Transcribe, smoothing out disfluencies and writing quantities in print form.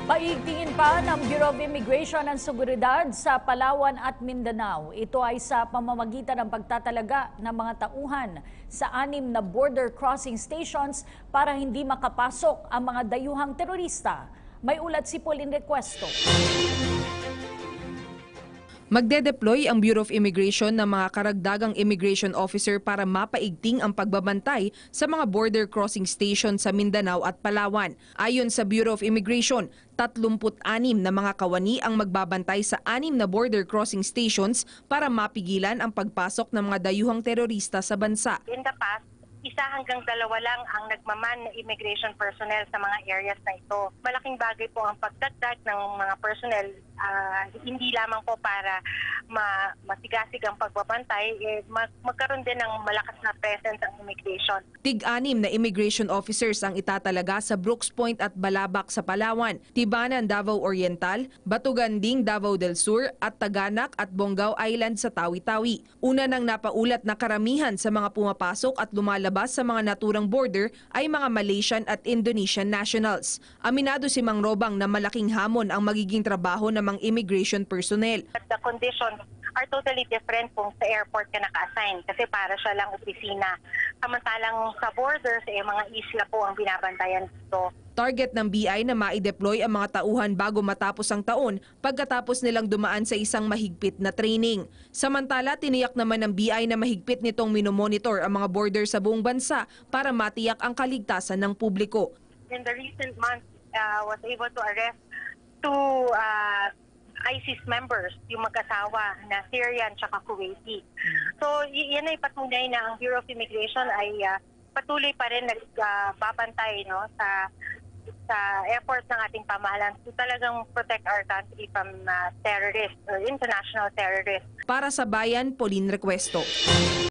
Paigtingin pa ng Bureau of Immigration ang seguridad sa Palawan at Mindanao. Ito ay sa pamamagitan ng pagtatalaga ng mga tauhan sa 6 na border crossing stations para hindi makapasok ang mga dayuhang terorista. May ulat si Pauline Requesto. Magde-deploy ang Bureau of Immigration ng mga karagdagang immigration officer para mapaigting ang pagbabantay sa mga border crossing station sa Mindanao at Palawan. Ayon sa Bureau of Immigration, 36 na mga kawani ang magbabantay sa 6 na border crossing stations para mapigilan ang pagpasok ng mga dayuhang terorista sa bansa. In the past, 1 hanggang 2 lang ang nagmaman na immigration personnel sa mga areas na ito. Malaking bagay po ang pagdagdag ng mga personnel, hindi lamang po para masigasig ang pagbabantay, magkaroon din ng malakas na presence ang immigration. Tig-6 na immigration officers ang itatalaga sa Brooks Point at Balabac sa Palawan, Tibanan, Davao Oriental, Batuganding, Davao del Sur at Taganak at Bonggao Island sa Tawi-Tawi. Una nang napaulat na karamihan sa mga pumapasok at lumalabas sa mga naturang border ay mga Malaysian at Indonesian nationals. Aminado si Mang Robang na malaking hamon ang magiging trabaho ng mga immigration personnel. The conditions are totally different kung sa airport ka naka-assign kasi para siya lang opisina. Samantalang sa border, sa mga isla po ang binabantayan dito. Target ng BI na ma-deploy ang mga tauhan bago matapos ang taon pagkatapos nilang dumaan sa isang mahigpit na training. Samantala, tiniyak naman ng BI na mahigpit nitong minomonitor ang mga border sa buong bansa para matiyak ang kaligtasan ng publiko. In the recent months, was able to arrest 2 ISIS members, yung mag-asawa na Syrian at Kuwaiti. So, yan ay patunay na ang Bureau of Immigration ay patuloy pa rin nagbabantay sa efforts ng ating pamahalaan to talagang protect our country from terrorists or international terrorists. Para sa Bayan, Pauline Requesto.